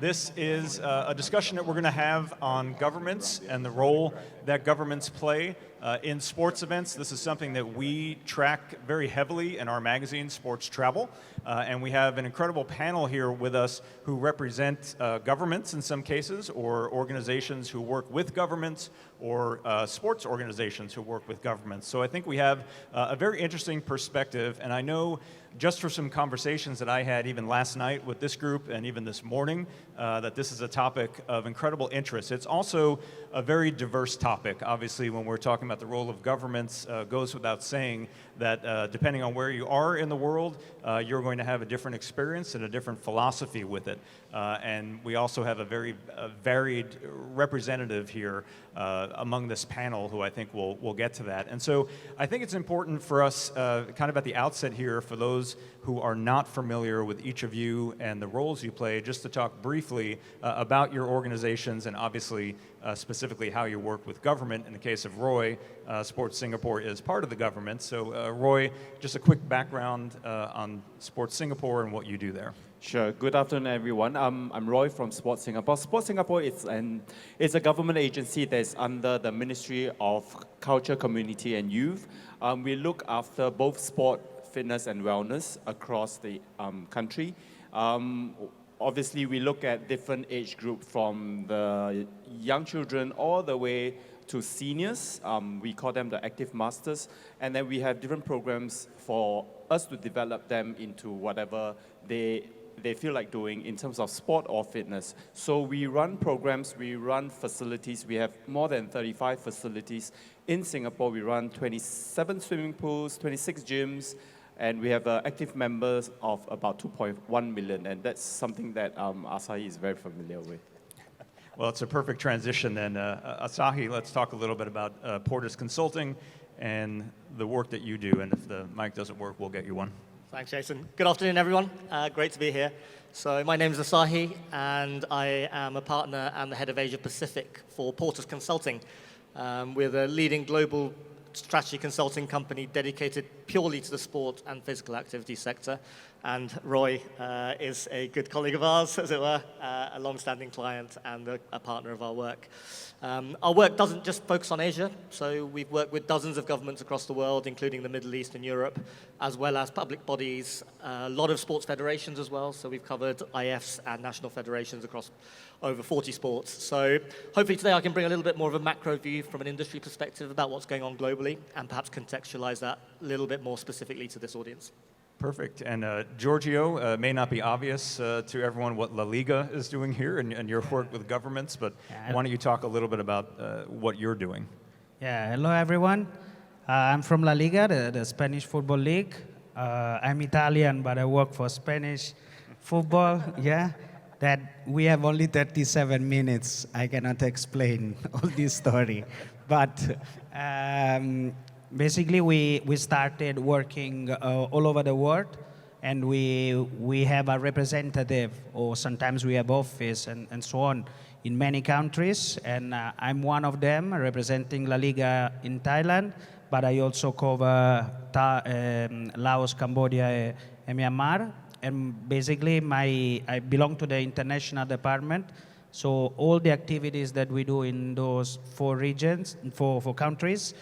This is a discussion that we're going to have on governments and the role that governments play in sports events. This is something that we track very heavily in our magazine, Sports Travel. And we have an incredible panel here with us who represent governments in some cases, or organizations who work with governments, or sports organizations who work with governments. So I think we have a very interesting perspective, and I know just for some conversations that I had even last night with this group and even this morning, that this is a topic of incredible interest. It's also a very diverse topic. Obviously, when we're talking about the role of governments, goes without saying that depending on where you are in the world, you're going to have a different experience and a different philosophy with it. And we also have a very varied representative here among this panel who I think will get to that. And so I think it's important for us kind of at the outset here, for those who are not familiar with each of you and the roles you play, just to talk briefly about your organizations and obviously specifically how you work with government. In the case of Roy, Sports Singapore is part of the government. So Roy, just a quick background on Sports Singapore and what you do there. Sure. Good afternoon, everyone. I'm Roy from Sports Singapore. Sports Singapore is a government agency that is under the Ministry of Culture, Community and Youth. We look after both sport, fitness and wellness across the country. Obviously, we look at different age groups from the young children all the way to seniors. We call them the active masters. And then we have different programs for us to develop them into whatever they feel like doing in terms of sport or fitness. So we run programs, we run facilities. We have more than 35 facilities in Singapore. We run 27 swimming pools, 26 gyms, and we have active members of about 2.1 million. And that's something that Asahi is very familiar with. Well, it's a perfect transition then. Asahi, let's talk a little bit about Portas Consulting and the work that you do. And if the mic doesn't work, we'll get you one. Thanks, Jason. Good afternoon, everyone. Great to be here. So my name is Asahi, and I am a partner and the head of Asia Pacific for Portas Consulting. We're the leading global strategy consulting company dedicated purely to the sport and physical activity sector. And Roy is a good colleague of ours, as it were, a long-standing client and a partner of our work. Our work doesn't just focus on Asia, so we've worked with dozens of governments across the world, including the Middle East and Europe, as well as public bodies, a lot of sports federations as well, so we've covered IFs and national federations across over 40 sports. So hopefully today I can bring a little bit more of a macro view from an industry perspective about what's going on globally, and perhaps contextualize that a little bit more specifically to this audience. Perfect. And Giorgio, may not be obvious to everyone what LaLiga is doing here and your work with governments, but why don't you talk a little bit about what you're doing? Yeah, hello everyone. I'm from LaLiga, the Spanish Football League. I'm Italian, but I work for Spanish football, yeah. That we have only 37 minutes. I cannot explain all this story. But basically, we started working all over the world, and we have a representative, or sometimes we have office and so on, in many countries. And I'm one of them, representing LaLiga in Thailand, but I also cover Laos, Cambodia, and Myanmar. And basically, I belong to the international department. So all the activities that we do in those 4 regions, four countries,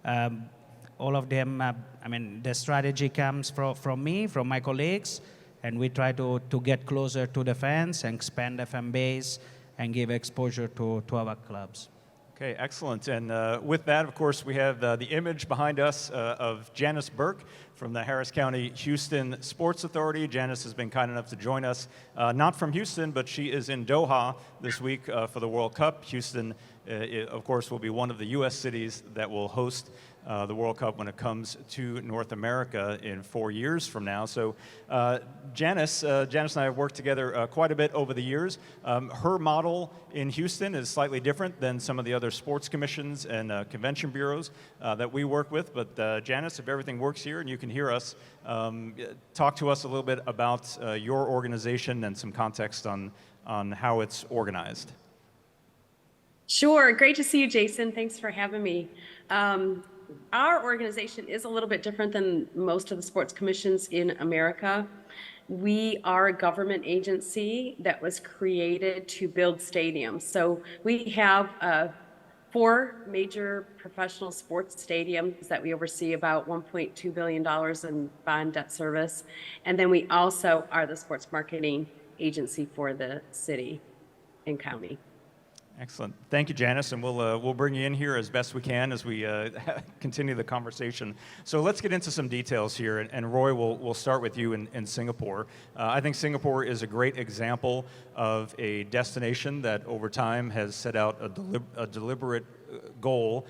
all of them, I mean, the strategy comes from me, from my colleagues, and we try to get closer to the fans and expand the fan base and give exposure to our clubs. Okay, excellent. And with that, of course, we have the image behind us of Janis Burke from the Harris County Houston Sports Authority. Janis has been kind enough to join us, not from Houston, but she is in Doha this week for the World Cup. Houston, of course, will be one of the U.S. cities that will host the World Cup when it comes to North America in 4 years from now. So Janis and I have worked together quite a bit over the years. Her model in Houston is slightly different than some of the other sports commissions and convention bureaus that we work with. But Janis, if everything works here and you can hear us, talk to us a little bit about your organization and some context on how it's organized. Sure. Great to see you, Jason. Thanks for having me. Our organization is a little bit different than most of the sports commissions in America. We are a government agency that was created to build stadiums. So we have 4 major professional sports stadiums that we oversee, about $1.2 billion in bond debt service. And then we also are the sports marketing agency for the city and county. Excellent. Thank you, Janis, and we'll bring you in here as best we can as we continue the conversation. So let's get into some details here, and Roy, we'll start with you in Singapore. I think Singapore is a great example of a destination that over time has set out a deliberate goal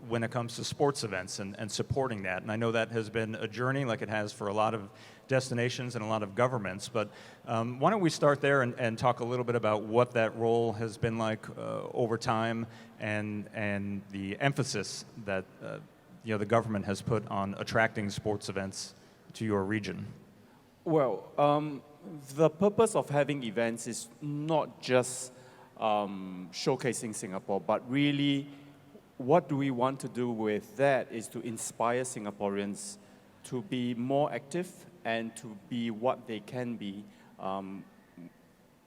when it comes to sports events and supporting that. And I know that has been a journey like it has for a lot of destinations and a lot of governments, but why don't we start there and talk a little bit about what that role has been like over time and the emphasis that the government has put on attracting sports events to your region. Well, the purpose of having events is not just showcasing Singapore, but really what do we want to do with that is to inspire Singaporeans to be more active and to be what they can be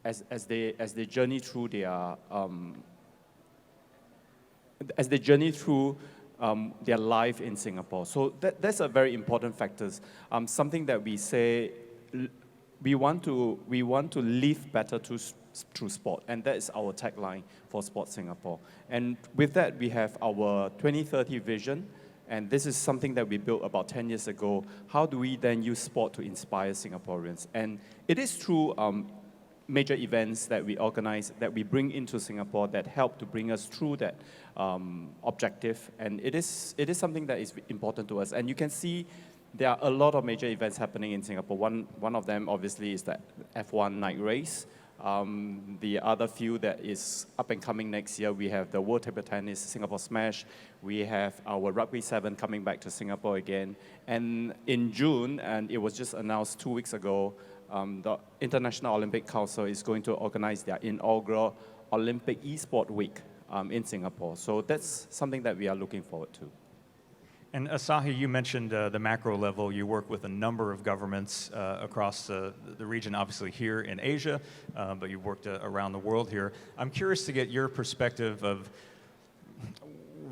as they journey through their life in Singapore. So that's a very important factor. Something that we say we want to live better through sport, and that is our tagline for Sports Singapore. And with that, we have our 2030 vision. And this is something that we built about 10 years ago. How do we then use sport to inspire Singaporeans? And it is through major events that we organize, that we bring into Singapore that help to bring us through that objective. And it is something that is important to us. And you can see there are a lot of major events happening in Singapore. One of them, obviously, is the F1 night race. The other few that is up and coming next year, we have the World Table Tennis Singapore Smash. We have our Rugby 7 coming back to Singapore again. And in June, and it was just announced 2 weeks ago, the International Olympic Council is going to organize their inaugural Olympic Esport Week in Singapore. So that's something that we are looking forward to. And Asahi, you mentioned the macro level. You work with a number of governments across the region, obviously here in Asia, but you've worked around the world here. I'm curious to get your perspective of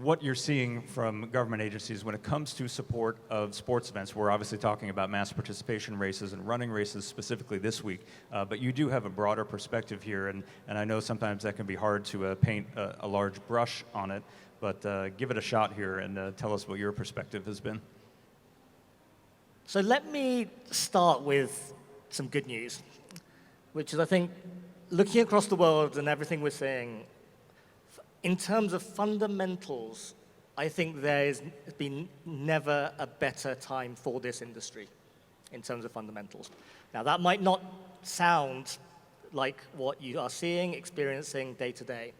what you're seeing from government agencies when it comes to support of sports events. We're obviously talking about mass participation races and running races specifically this week, but you do have a broader perspective here, and I know sometimes that can be hard to paint a large brush on it. But give it a shot here and tell us what your perspective has been. So let me start with some good news, which is, I think, looking across the world and everything we're seeing, in terms of fundamentals, I think there's been never a better time for this industry in terms of fundamentals. Now, that might not sound like what you are seeing, experiencing day to day.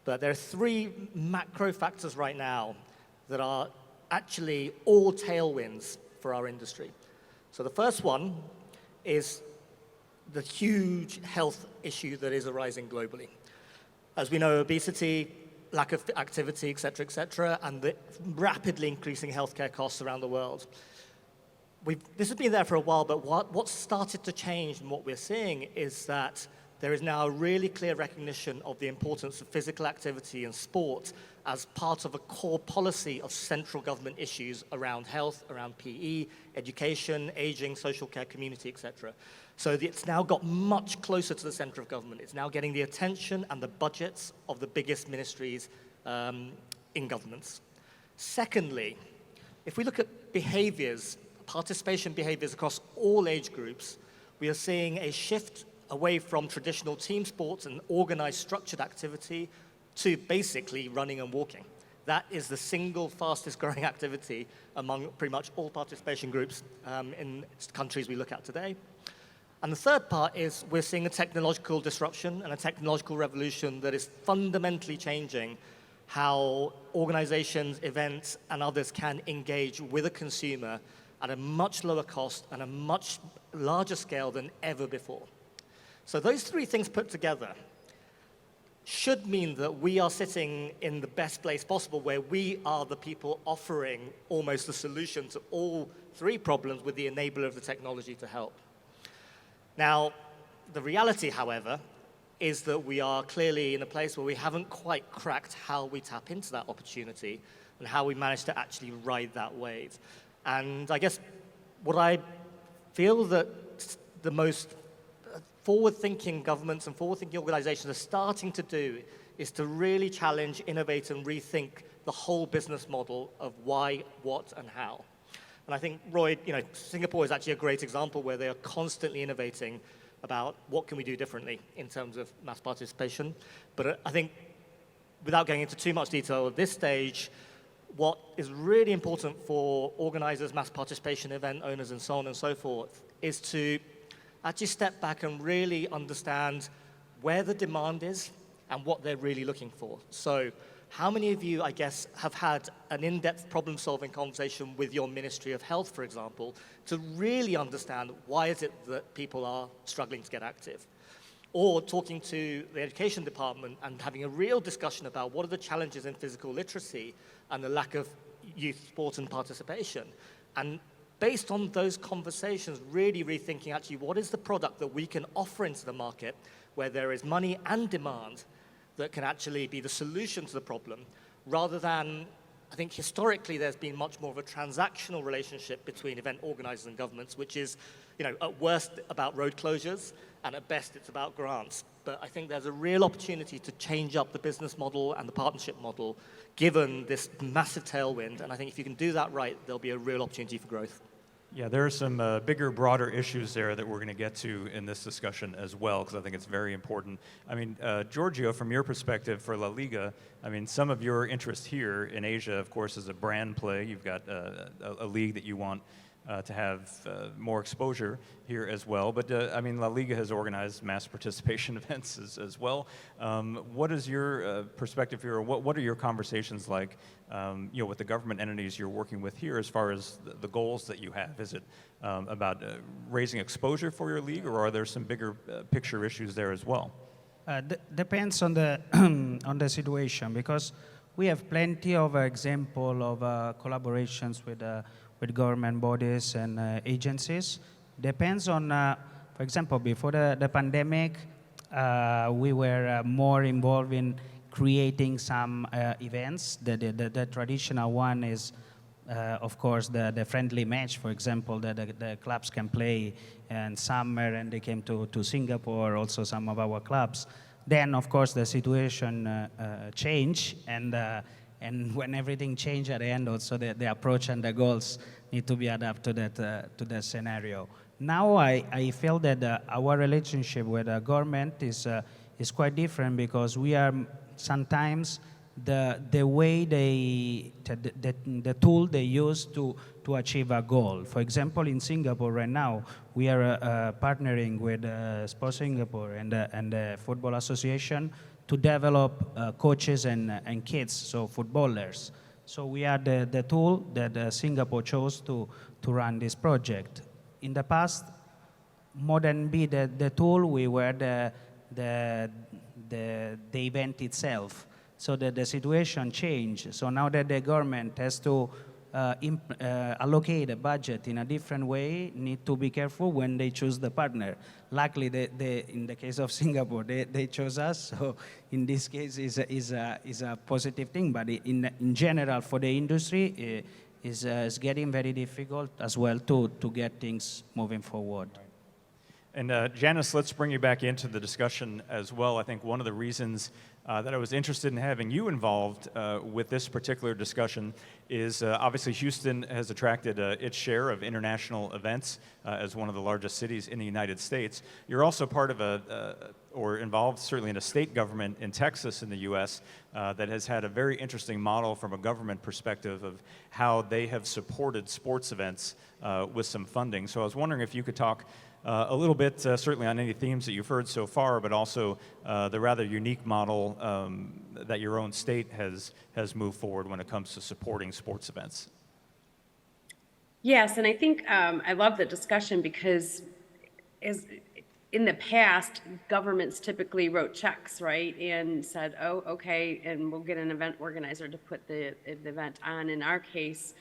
But there are 3 macro factors right now that are actually all tailwinds for our industry. So the first one is the huge health issue that is arising globally. As we know, obesity, lack of activity, et cetera, and the rapidly increasing healthcare costs around the world. This has been there for a while, but what's started to change and what we're seeing is that there is now a really clear recognition of the importance of physical activity and sport as part of a core policy of central government issues around health, around PE, education, aging, social care, community, etc. So it's now got much closer to the center of government. It's now getting the attention and the budgets of the biggest ministries in governments. Secondly, if we look at behaviors, participation behaviors across all age groups, we are seeing a shift away from traditional team sports and organized structured activity to basically running and walking. That is the single fastest growing activity among pretty much all participation groups in countries we look at today. And the third part is we're seeing a technological disruption and a technological revolution that is fundamentally changing how organizations, events, and others can engage with a consumer at a much lower cost and a much larger scale than ever before. So those 3 things put together should mean that we are sitting in the best place possible, where we are the people offering almost the solution to all three problems with the enabler of the technology to help. Now, the reality, however, is that we are clearly in a place where we haven't quite cracked how we tap into that opportunity and how we manage to actually ride that wave. And I guess what I feel that the most forward-thinking governments and forward-thinking organizations are starting to do is to really challenge, innovate, and rethink the whole business model of why, what, and how. And I think, Roy, Singapore is actually a great example where they are constantly innovating about what can we do differently in terms of mass participation. But I think, without going into too much detail at this stage, what is really important for organizers, mass participation event owners, and so on and so forth, is to actually step back and really understand where the demand is and what they're really looking for. So how many of you, I guess, have had an in-depth problem-solving conversation with your Ministry of Health, for example, to really understand why is it that people are struggling to get active? Or talking to the education department and having a real discussion about what are the challenges in physical literacy and the lack of youth sport and participation. And based on those conversations, really rethinking actually what is the product that we can offer into the market where there is money and demand that can actually be the solution to the problem, rather than, I think historically there's been much more of a transactional relationship between event organizers and governments, which is, at worst about road closures, and at best it's about grants. But I think there's a real opportunity to change up the business model and the partnership model, given this massive tailwind. And I think if you can do that right, there'll be a real opportunity for growth. Yeah, there are some bigger, broader issues there that we're going to get to in this discussion as well, because I think it's very important. I mean, Giorgio, from your perspective for LaLiga, I mean, some of your interest here in Asia, of course, is a brand play. You've got a league that you want to have more exposure here as well. But I mean, LaLiga has organized mass participation events as well. What is your perspective here? What are your conversations like, with the government entities you're working with here, as far as the goals that you have? Is it about raising exposure for your league, or are there some bigger picture issues there as well? Depends on the on the situation, because we have plenty of example of collaborations with government bodies and agencies. Depends on, for example, before the pandemic, we were more involved in creating some events. The traditional one is, of course, the friendly match, for example, that the clubs can play in summer, and they came to Singapore, also some of our clubs. Then, of course, the situation changed, and when everything changed at the end, also the approach and the goals need to be adapted to that scenario. Now I feel that our relationship with the government is quite different, because we are sometimes the way the tool they use to achieve a goal. For example, in Singapore right now, we are partnering with Sports Singapore and the Football Association to develop coaches and kids, so footballers. So we are the tool that Singapore chose to run this project. In the past, more than be the tool, we were the event itself. So the situation changed. So now that the government has to allocate a budget in a different way, need to be careful when they choose the partner. Luckily, in the case of Singapore, they chose us. So in this case, is a positive thing. But in general, for the industry, is getting very difficult as well to get things moving forward. And Janis, let's bring you back into the discussion as well. I think one of the reasons that I was interested in having you involved with this particular discussion is obviously Houston has attracted its share of international events as one of the largest cities in the United States. You're also part of or involved certainly in a state government in Texas in the U.S. That has had a very interesting model from a government perspective of how they have supported sports events with some funding. So I was wondering if you could talk a little bit, certainly on any themes that you've heard so far, but also the rather unique model that your own state has moved forward when it comes to supporting sports events. Yes, and I think I love the discussion, because in the past, governments typically wrote checks, right, and said, oh, okay, and we'll get an event organizer to put the event on. In our case,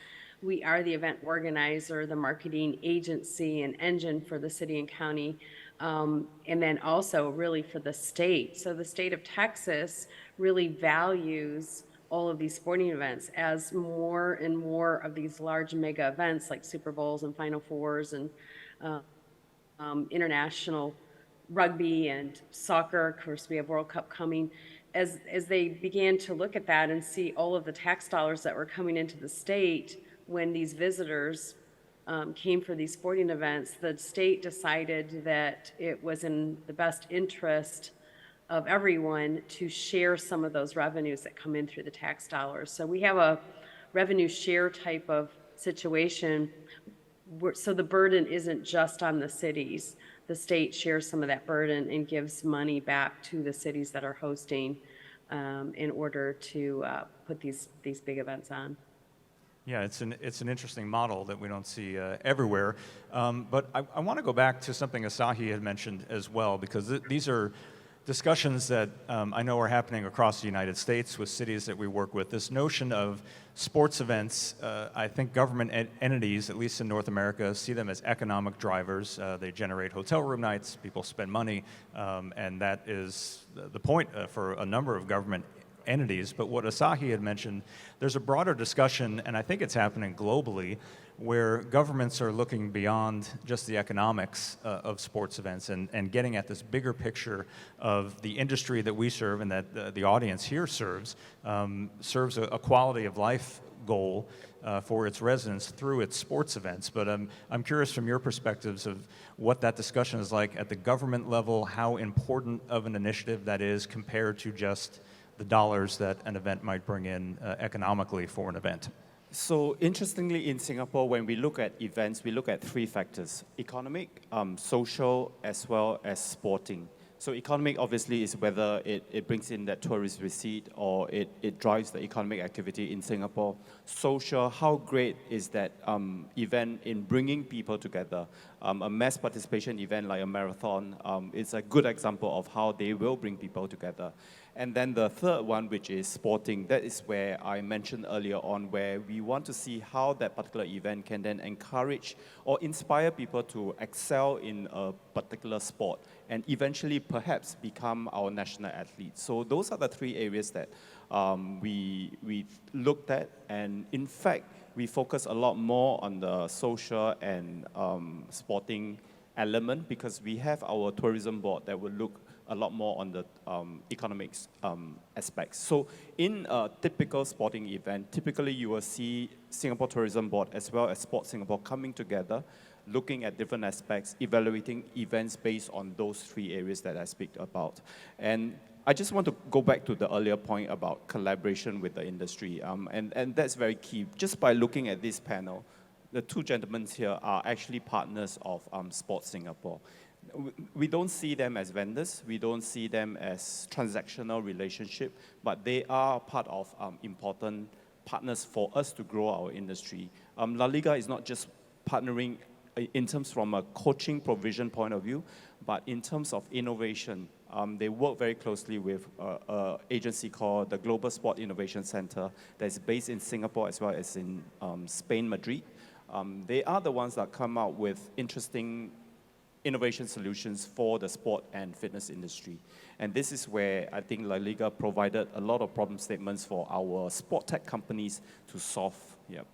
we are the event organizer, the marketing agency and engine for the city and county, and then also really for the state. So the state of Texas really values all of these sporting events as more and more of these large mega events like Super Bowls and Final Fours and international rugby and soccer. Of course, we have World Cup coming. As they began to look at that and see all of the tax dollars that were coming into the state when these visitors came for these sporting events, the state decided that it was in the best interest of everyone to share some of those revenues that come in through the tax dollars. So we have a revenue share type of situation, so the burden isn't just on the cities. The state shares some of that burden and gives money back to the cities that are hosting in order to put these big events on. Yeah, it's an interesting model that we don't see everywhere. But I want to go back to something Asahi had mentioned as well, because these are discussions that I know are happening across the United States with cities that we work with. This notion of sports events, I think government entities, at least in North America, see them as economic drivers. They generate hotel room nights, people spend money, and that is the point for a number of government entities. But what Asahi had mentioned, there's a broader discussion, and I think it's happening globally, where governments are looking beyond just the economics of sports events and getting at this bigger picture of the industry that we serve and that the audience here serves a quality of life goal for its residents through its sports events. But I'm curious from your perspectives of what that discussion is like at the government level, how important of an initiative that is compared to just the dollars that an event might bring in economically for an event. So interestingly, in Singapore, when we look at events, we look at three factors: economic, social, as well as sporting. So economic, obviously, is whether it brings in that tourist receipt or it drives the economic activity in Singapore. Social, how great is that event in bringing people together? A mass participation event like a marathon is a good example of how they will bring people together. And then the third one, which is sporting, that is where I mentioned earlier on, where we want to see how that particular event can then encourage or inspire people to excel in a particular sport and eventually perhaps become our national athletes. So those are the three areas that we looked at, and in fact, we focus a lot more on the social and sporting element because we have our tourism board that will look a lot more on the economics aspects. So in a typical sporting event, typically you will see Singapore Tourism Board as well as Sport Singapore coming together, looking at different aspects, evaluating events based on those three areas that I speak about. And I just want to go back to the earlier point about collaboration with the industry, and that's very key. Just by looking at this panel, the two gentlemen here are actually partners of Sport Singapore. We don't see them as vendors, we don't see them as transactional relationship, but they are part of important partners for us to grow our industry. LaLiga is not just partnering in terms from a coaching provision point of view, but in terms of innovation. They work very closely with an agency called the Global Sport Innovation Center that's based in Singapore as well as in Spain, Madrid. They are the ones that come out with interesting innovation solutions for the sport and fitness industry. And this is where I think LaLiga provided a lot of problem statements for our sport tech companies to solve. Yep.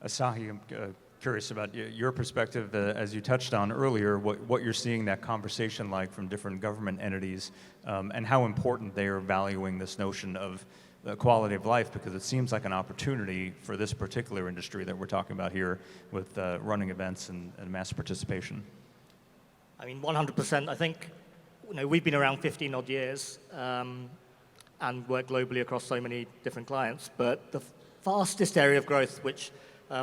Asahi, I'm curious about your perspective, as you touched on earlier, what you're seeing that conversation like from different government entities and how important they are valuing this notion of the quality of life, because it seems like an opportunity for this particular industry that we're talking about here with running events and mass participation. I mean, 100%. I think we've been around 15 odd years and work globally across so many different clients, but the fastest area of growth, which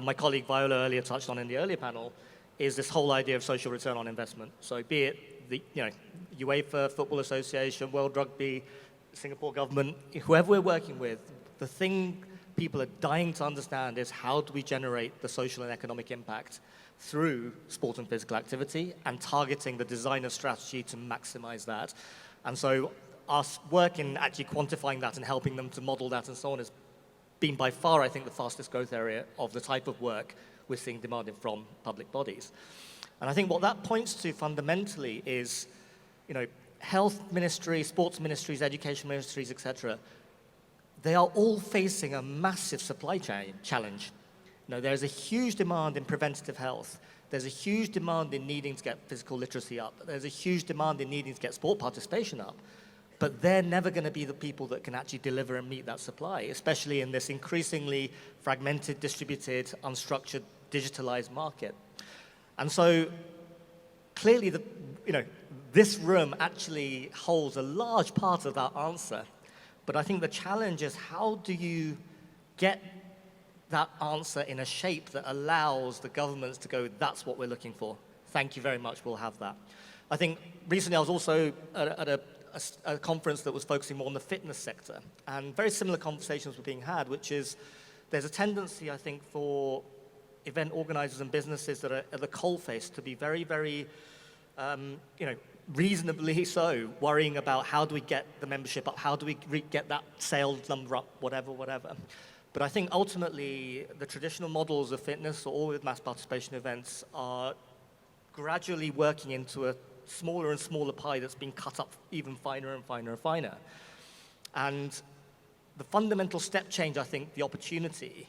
my colleague Viola earlier touched on in the earlier panel, is this whole idea of social return on investment. So be it the UEFA Football Association, World Rugby, Singapore government, whoever we're working with, the thing people are dying to understand is how do we generate the social and economic impact through sport and physical activity and targeting the design of strategy to maximize that. And so our work in actually quantifying that and helping them to model that and so on has been by far, I think, the fastest growth area of the type of work we're seeing demanded from public bodies. And I think what that points to fundamentally is, health ministry, sports ministries, education ministries, etc., they are all facing a massive supply chain challenge. There's a huge demand in preventative health. There's a huge demand in needing to get physical literacy up. There's a huge demand in needing to get sport participation up. But they're never going to be the people that can actually deliver and meet that supply, especially in this increasingly fragmented, distributed, unstructured, digitalized market. And so clearly, this room actually holds a large part of that answer. But I think the challenge is, how do you get that answer in a shape that allows the governments to go, that's what we're looking for. Thank you very much, we'll have that. I think recently I was also at a conference that was focusing more on the fitness sector, and very similar conversations were being had, which is there's a tendency, I think, for event organizers and businesses that are at the coalface to be very, very, reasonably so, worrying about how do we get the membership up, how do we get that sales number up, whatever. But I think ultimately the traditional models of fitness or with mass participation events are gradually working into a smaller and smaller pie that's being cut up even finer and finer and finer. And the fundamental step change, I think, the opportunity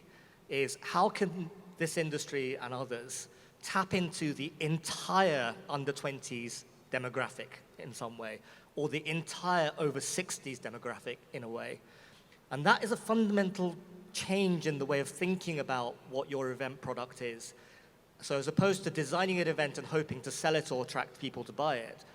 is how can this industry and others tap into the entire under-20s demographic in some way, or the entire over-60s demographic in a way. And that is a fundamental change in the way of thinking about what your event product is. So as opposed to designing an event and hoping to sell it or attract people to buy it,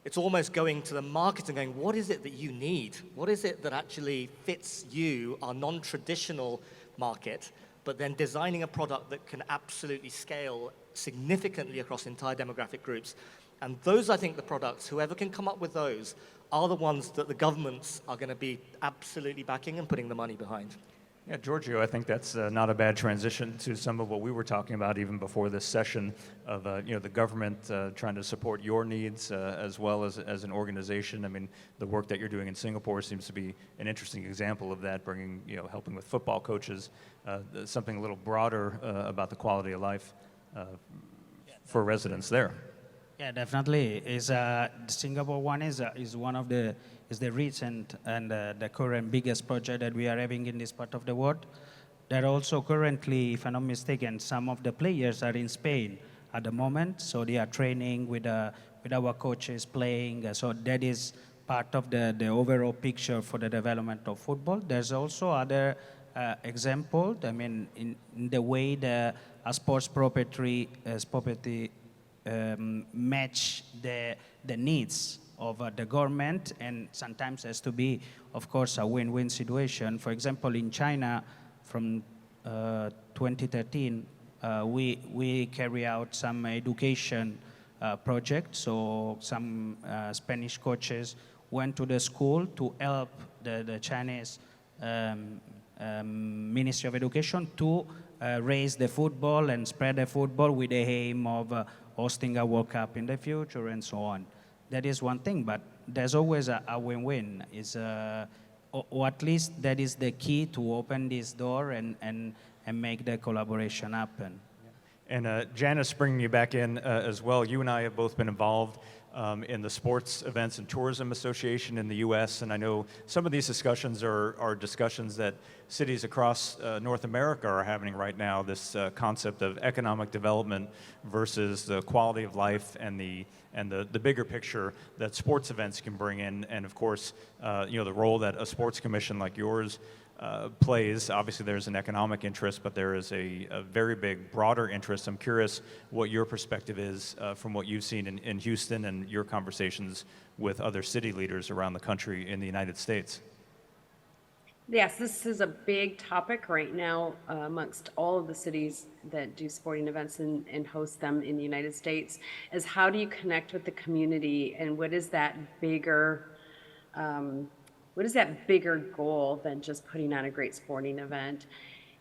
it's almost going to the market and going, what is it that you need? What is it that actually fits you, our non-traditional market, but then designing a product that can absolutely scale significantly across entire demographic groups. And those, I think, the products, whoever can come up with those, are the ones that the governments are going to be absolutely backing and putting the money behind. Yeah, Giorgio, I think that's not a bad transition to some of what we were talking about even before this session of the government trying to support your needs as well as an organization. I mean, the work that you're doing in Singapore seems to be an interesting example of that, bringing, helping with football coaches, something a little broader about the quality of life for residents there. Yeah, definitely. The Singapore one is one of the recent and the current biggest project that we are having in this part of the world. There are also currently, if I'm not mistaken, some of the players are in Spain at the moment, so they are training with our coaches playing. So that is part of the overall picture for the development of football. There's also other example. I mean, in the way a sports property match the needs of the government, and sometimes has to be, of course, a win-win situation. For example, in China, from 2013, we carry out some education projects. So some Spanish coaches went to the school to help the Chinese Ministry of Education to raise the football and spread the football with the aim of hosting a World Cup in the future and so on. That is one thing, but there's always a win-win. Or at least that is the key to open this door and make the collaboration happen. And Janis, bringing you back in as well, you and I have both been involved in the Sports Events and Tourism Association in the U.S., and I know some of these discussions are discussions that cities across North America are having right now, this concept of economic development versus the quality of life and the bigger picture that sports events can bring in, and of course, the role that a sports commission like yours plays. Obviously, there's an economic interest, but there is a very big, broader interest. I'm curious what your perspective is from what you've seen in Houston and your conversations with other city leaders around the country in the United States. Yes, this is a big topic right now amongst all of the cities that do sporting events and host them in the United States, is how do you connect with the community, and what is that bigger goal than just putting on a great sporting event?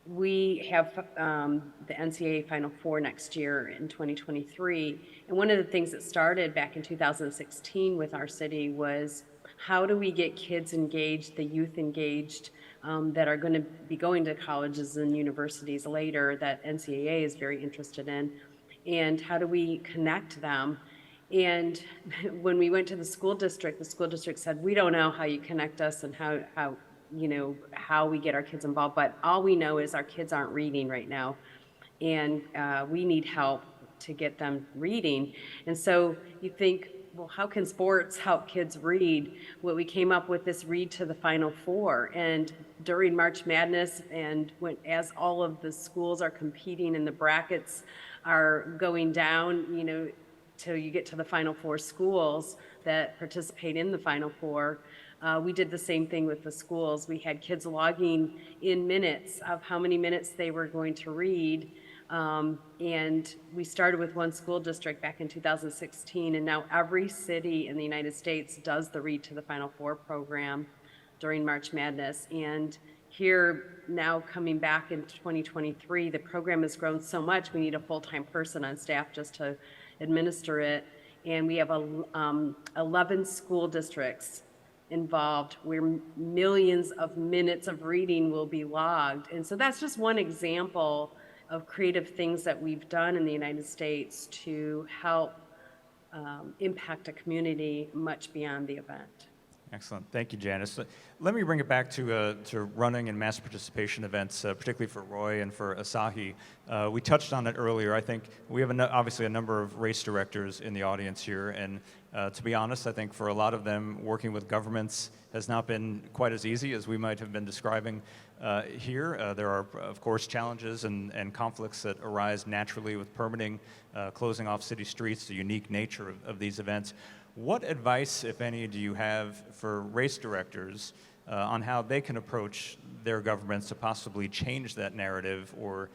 We have the NCAA Final Four next year in 2023. And one of the things that started back in 2016 with our city was how do we get kids engaged, the youth engaged, that are going to be going to colleges and universities later that NCAA is very interested in, and how do we connect them? And when we went to the school district said, we don't know how you connect us and how we get our kids involved, but all we know is our kids aren't reading right now, and we need help to get them reading. And so you think, well, how can sports help kids read? Well, we came up with this Read to the Final Four, and during March Madness, and as all of the schools are competing and the brackets are going down, till you get to the Final Four schools that participate in the Final Four, we did the same thing with the schools. We had kids logging in minutes of how many minutes they were going to read. And we started with one school district back in 2016, and now every city in the United States does the Read to the Final Four program during March Madness. And here now coming back in 2023, the program has grown so much, we need a full-time person on staff just to administer it. And we have 11 school districts involved where millions of minutes of reading will be logged. And so that's just one example of creative things that we've done in the United States to help impact a community much beyond the event. Excellent. Thank you, Janis. Let me bring it back to running and mass participation events, particularly for Roy and for Asahi. We touched on it earlier. I think we have obviously a number of race directors in the audience here, and to be honest, I think for a lot of them, working with governments has not been quite as easy as we might have been describing here. There are, of course, challenges and conflicts that arise naturally with permitting, closing off city streets, the unique nature of these events. What advice, if any, do you have for race directors on how they can approach their governments to possibly change that narrative or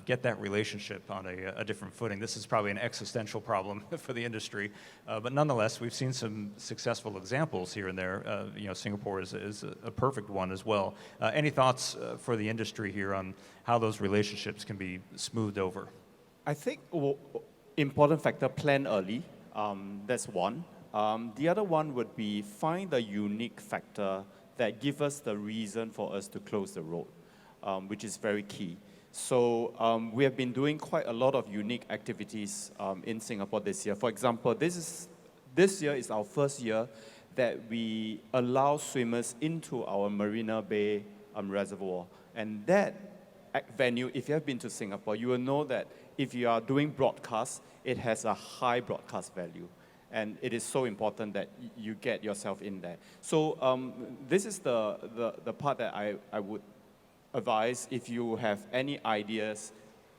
get that relationship on a different footing? This is probably an existential problem for the industry, but nonetheless, we've seen some successful examples here and there. Singapore is a perfect one as well. Any thoughts for the industry here on how those relationships can be smoothed over? I think important factor, plan early. That's one. The other one would be find the unique factor that gives us the reason for us to close the road, which is very key. So we have been doing quite a lot of unique activities in Singapore this year. For example, this year is our first year that we allow swimmers into our Marina Bay reservoir. And that venue, if you have been to Singapore, you will know that if you are doing broadcast, it has a high broadcast value. And it is so important that you get yourself in there. So this is the part that I would advise if you have any ideas.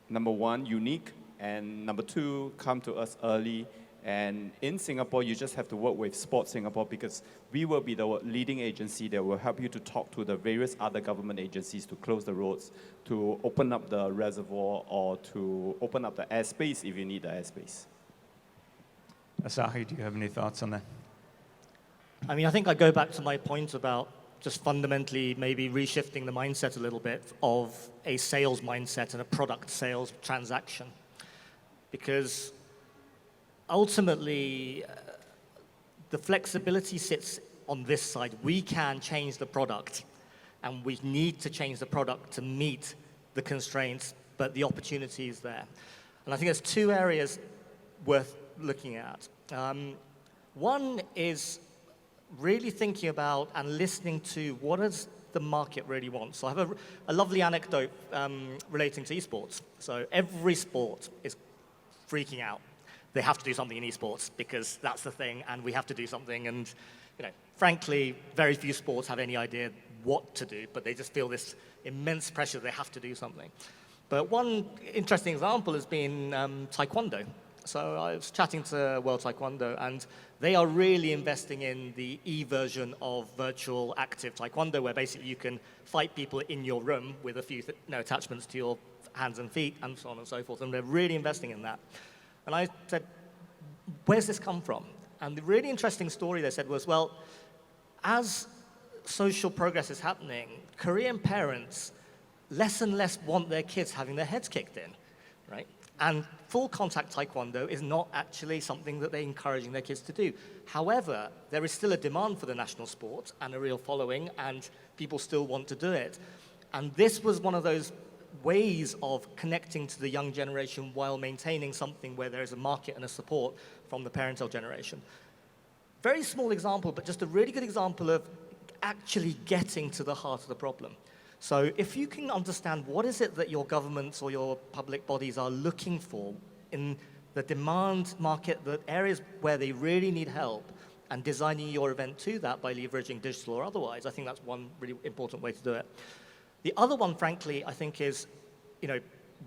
Number one, unique. And number two, come to us early. And in Singapore, you just have to work with Sports Singapore because we will be the leading agency that will help you to talk to the various other government agencies to close the roads, to open up the reservoir, or to open up the airspace if you need the airspace. Asahi, do you have any thoughts on that? I mean, I think I go back to my point about just fundamentally maybe reshifting the mindset a little bit of a sales mindset and a product sales transaction. Because ultimately, the flexibility sits on this side. We can change the product, and we need to change the product to meet the constraints, but the opportunity is there. And I think there's two areas worth looking at. One is really thinking about and listening to what does the market really want. So I have a lovely anecdote relating to esports. So every sport is freaking out. They have to do something in esports because that's the thing, and we have to do something. And frankly, very few sports have any idea what to do, but they just feel this immense pressure they have to do something. But one interesting example has been Taekwondo. So I was chatting to World Taekwondo, and they are really investing in the e-version of virtual active Taekwondo, where basically you can fight people in your room with a few attachments to your hands and feet, and so on and so forth. And they're really investing in that. And I said, where's this come from? And the really interesting story they said was, well, as social progress is happening, Korean parents less and less want their kids having their heads kicked in, right? And full contact taekwondo is not actually something that they're encouraging their kids to do. However, there is still a demand for the national sport and a real following, and people still want to do it. And this was one of those ways of connecting to the young generation while maintaining something where there is a market and a support from the parental generation. Very small example, but just a really good example of actually getting to the heart of the problem. So if you can understand what is it that your governments or your public bodies are looking for in the demand market, the areas where they really need help, and designing your event to that by leveraging digital or otherwise, I think that's one really important way to do it. The other one, frankly, I think is,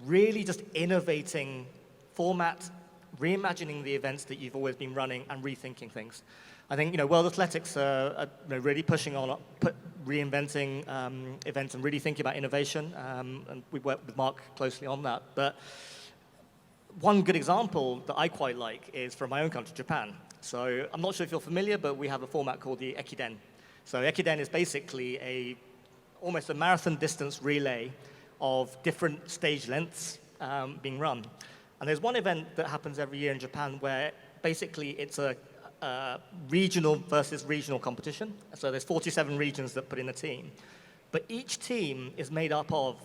really just innovating format, reimagining the events that you've always been running, and rethinking things. I think, World Athletics are really pushing on reinventing events and really thinking about innovation, and we work with Mark closely on that. But one good example that I quite like is from my own country, Japan. So I'm not sure if you're familiar, but we have a format called the Ekiden. So Ekiden is basically almost a marathon distance relay of different stage lengths being run. And there's one event that happens every year in Japan where basically it's a regional versus regional competition. So there's 47 regions that put in a team. But each team is made up of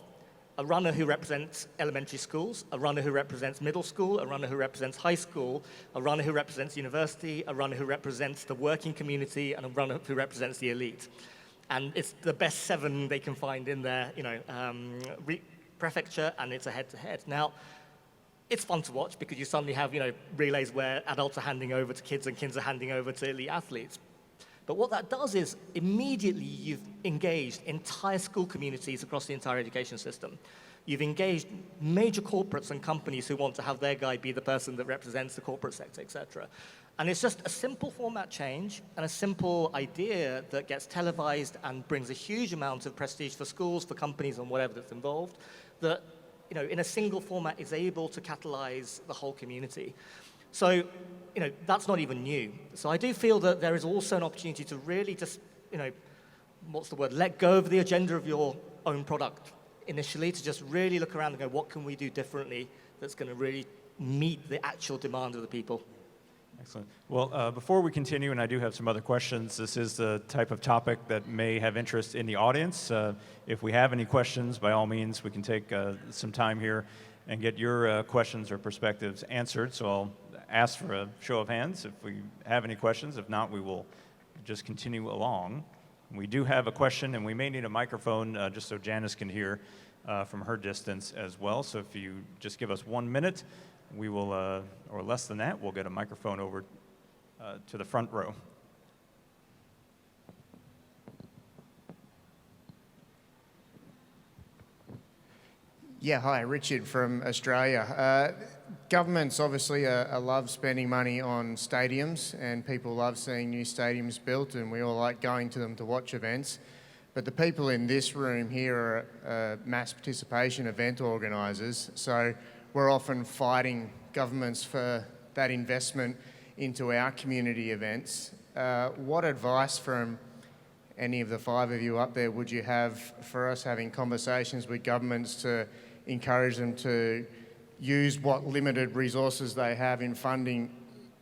a runner who represents elementary schools, a runner who represents middle school, a runner who represents high school, a runner who represents university, a runner who represents the working community, and a runner who represents the elite. And it's the best 7 they can find in their, prefecture, and it's a head-to-head. Now, it's fun to watch because you suddenly have, relays where adults are handing over to kids and kids are handing over to elite athletes. But what that does is immediately you've engaged entire school communities across the entire education system. You've engaged major corporates and companies who want to have their guy be the person that represents the corporate sector, et cetera. And it's just a simple format change and a simple idea that gets televised and brings a huge amount of prestige for schools, for companies, and whatever that's involved, that in a single format is able to catalyze the whole community. So, that's not even new. So I do feel that there is also an opportunity to really just, let go of the agenda of your own product initially, to just really look around and go, what can we do differently that's going to really meet the actual demand of the people? Excellent. Well, before we continue, and I do have some other questions, this is the type of topic that may have interest in the audience. If we have any questions, by all means, we can take some time here and get your questions or perspectives answered. So I'll ask for a show of hands if we have any questions. If not, we will just continue along. We do have a question, and we may need a microphone just so Janis can hear from her distance as well. So if you just give us 1 minute, we will, or less than that, we'll get a microphone over to the front row. Yeah, hi, Richard from Australia. Governments obviously love spending money on stadiums, and people love seeing new stadiums built, and we all like going to them to watch events. But the people in this room here are mass participation event organisers, so we're often fighting governments for that investment into our community events. What advice from any of the 5 of you up there would you have for us having conversations with governments to encourage them to use what limited resources they have in funding,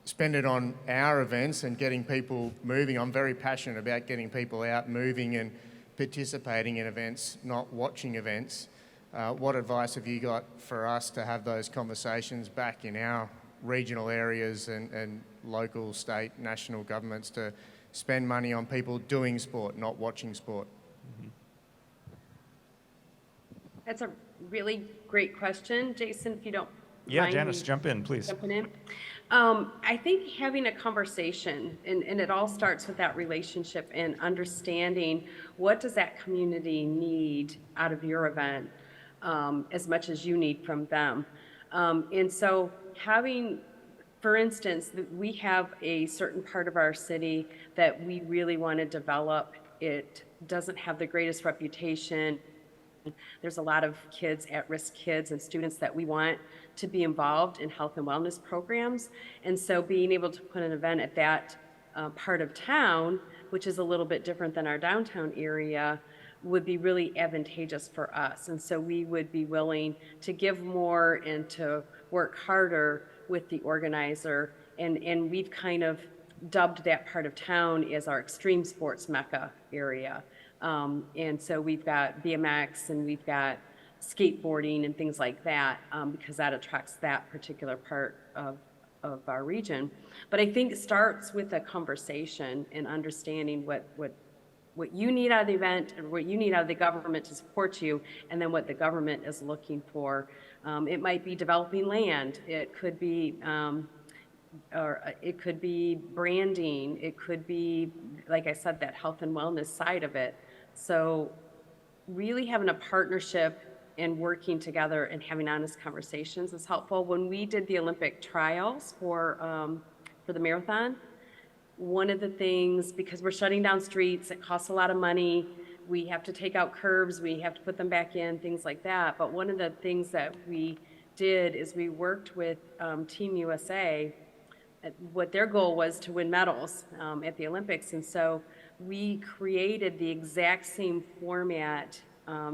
spend it on our events and getting people moving? I'm very passionate about getting people out moving and participating in events, not watching events. What advice have you got for us to have those conversations back in our regional areas and local, state, national governments to spend money on people doing sport, not watching sport? Mm-hmm. That's a really great question. Jason, if you don't mind Janis, jump in, please. Jumping in. I think having a conversation, and it all starts with that relationship and understanding what does that community need out of your event as much as you need from them. And so having, for instance, we have a certain part of our city that we really want to develop. It doesn't have the greatest reputation. There's a lot of kids, at-risk kids and students that we want to be involved in health and wellness programs. And so being able to put an event at that part of town, which is a little bit different than our downtown area, would be really advantageous for us. And so we would be willing to give more and to work harder with the organizer. And we've kind of dubbed that part of town as our extreme sports mecca area. And so we've got BMX and we've got skateboarding and things like that, because that attracts that particular part of our region. But I think it starts with a conversation and understanding what you need out of the event and what you need out of the government to support you, and then what the government is looking for. It might be developing land. It could be or it could be branding. It could be, like I said, that health and wellness side of it. So really having a partnership and working together and having honest conversations is helpful. When we did the Olympic trials for the marathon, one of the things, because we're shutting down streets, it costs a lot of money, we have to take out curbs, we have to put them back in, things like that. But one of the things that we did is we worked with Team USA. What their goal was to win medals at the Olympics. And so we created the exact same format,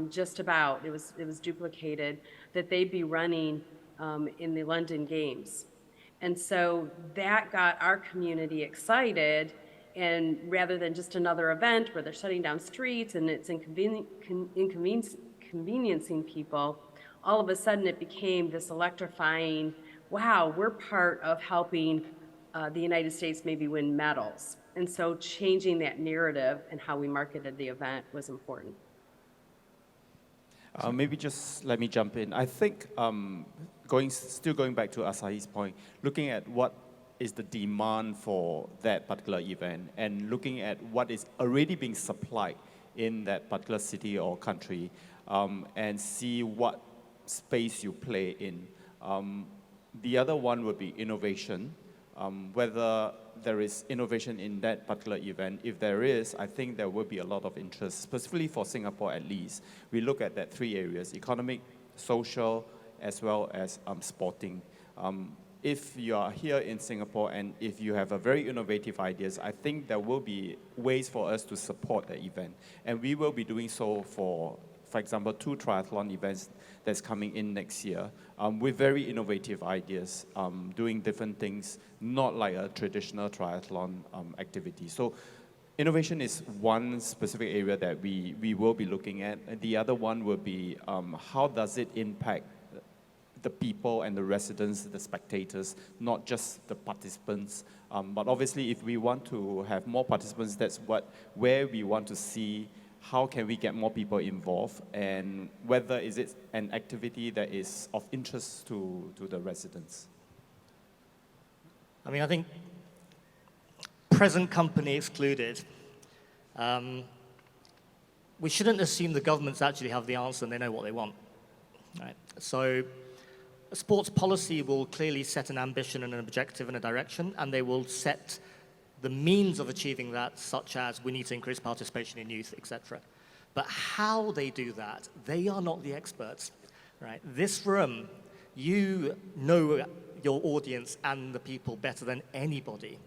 just about, it was duplicated, that they'd be running in the London Games. And so that got our community excited, and rather than just another event where they're shutting down streets and it's inconveniencing people, all of a sudden it became this electrifying, wow, we're part of helping the United States maybe win medals. And so changing that narrative and how we marketed the event was important. Maybe just let me jump in. I think still going back to Asahi's point, looking at what is the demand for that particular event and looking at what is already being supplied in that particular city or country, and see what space you play in. The other one would be innovation. Whether there is innovation in that particular event. If there is, I think there will be a lot of interest, specifically for Singapore at least. We look at that three areas: economic, social, as well as sporting. If you are here in Singapore and if you have a very innovative ideas, I think there will be ways for us to support the event. And we will be doing so for example, 2 triathlon events that's coming in next year with very innovative ideas, doing different things, not like a traditional triathlon activity. So innovation is one specific area that we will be looking at. And the other one will be how does it impact the people and the residents, the spectators, not just the participants. But obviously, if we want to have more participants, that's where we want to see how can we get more people involved, and whether is it an activity that is of interest to the residents. I mean, I think present company excluded, we shouldn't assume the governments actually have the answer and they know what they want. Right? So sports policy will clearly set an ambition and an objective and a direction, and they will set the means of achieving that, such as we need to increase participation in youth, etc. But how they do that, they are not the experts, right? This room, you know your audience and the people better than anybody.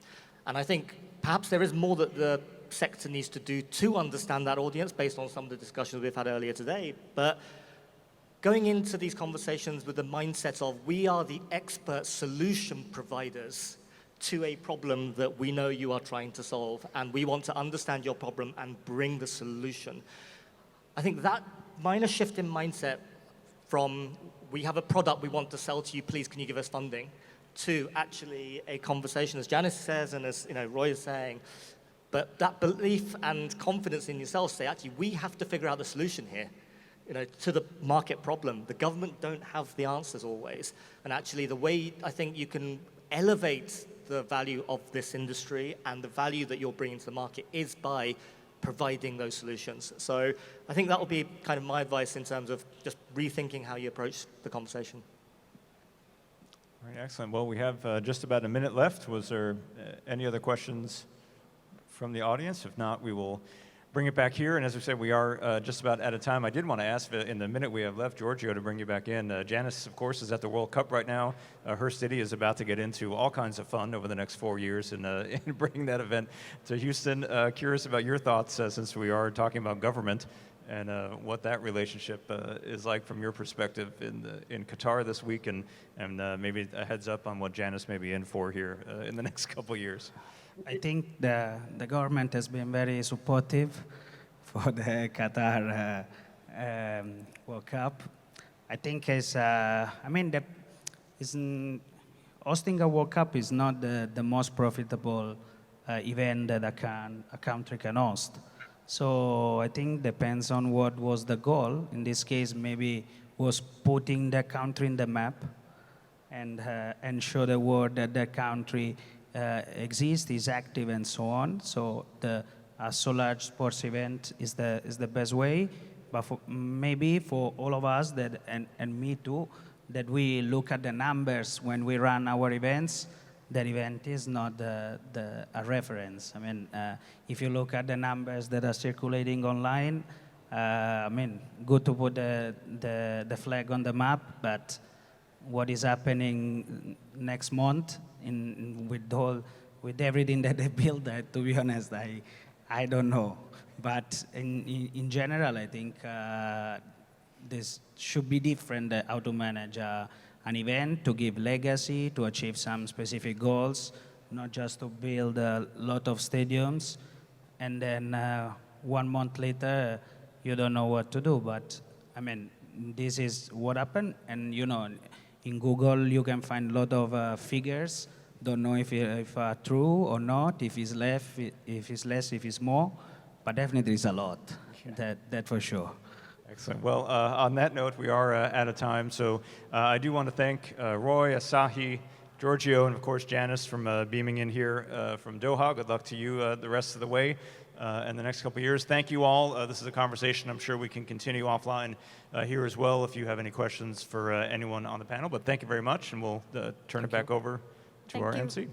And I think perhaps there is more that the sector needs to do to understand that audience based on some of the discussions we've had earlier today. But going into these conversations with the mindset of we are the expert solution providers to a problem that we know you are trying to solve, and we want to understand your problem and bring the solution. I think that minor shift in mindset from we have a product we want to sell to you, please can you give us funding, to actually a conversation, as Janis says and as Roy is saying, but that belief and confidence in yourself say, actually, we have to figure out the solution here. To the market problem. The government don't have the answers always. And actually, the way I think you can elevate the value of this industry and the value that you're bringing to the market is by providing those solutions. So I think that will be kind of my advice in terms of just rethinking how you approach the conversation. All right, excellent. Well, we have just about a minute left. Was there any other questions from the audience? If not, we will bring it back here. And as we said, we are just about out of time. I did want to ask, in the minute we have left, Giorgio, to bring you back in. Janis, of course, is at the World Cup right now. Her city is about to get into all kinds of fun over the next 4 years in bringing that event to Houston. Curious about your thoughts, since we are talking about government and what that relationship is like from your perspective in Qatar this week, and maybe a heads up on what Janis may be in for here in the next couple years. I think the government has been very supportive for the Qatar World Cup. I think hosting a World Cup is not the most profitable event that a country can host. So I think depends on what was the goal. In this case, maybe was putting the country in the map and show the world that the country exists, is active, and so on. So a so large sports event is the best way. But maybe for all of us and me too, that we look at the numbers when we run our events. That event is not a reference. I mean, if you look at the numbers that are circulating online, good to put the flag on the map, but what is happening next month with everything that they build, to be honest, I don't know. But in general, I think this should be different, how to manage an event, to give legacy, to achieve some specific goals, not just to build a lot of stadiums, and then 1 month later, you don't know what to do. But, this is what happened, and in Google, you can find a lot of figures, don't know if true or not, if it's less, if it's more, but definitely it's a lot, that for sure. Excellent. Well, on that note, we are out of time. So I do want to thank Roy, Asahi, Giorgio, and of course Janis from beaming in here from Doha. Good luck to you the rest of the way and the next couple of years. Thank you all. This is a conversation I'm sure we can continue offline here as well if you have any questions for anyone on the panel. But thank you very much, and we'll turn it back over to our MC.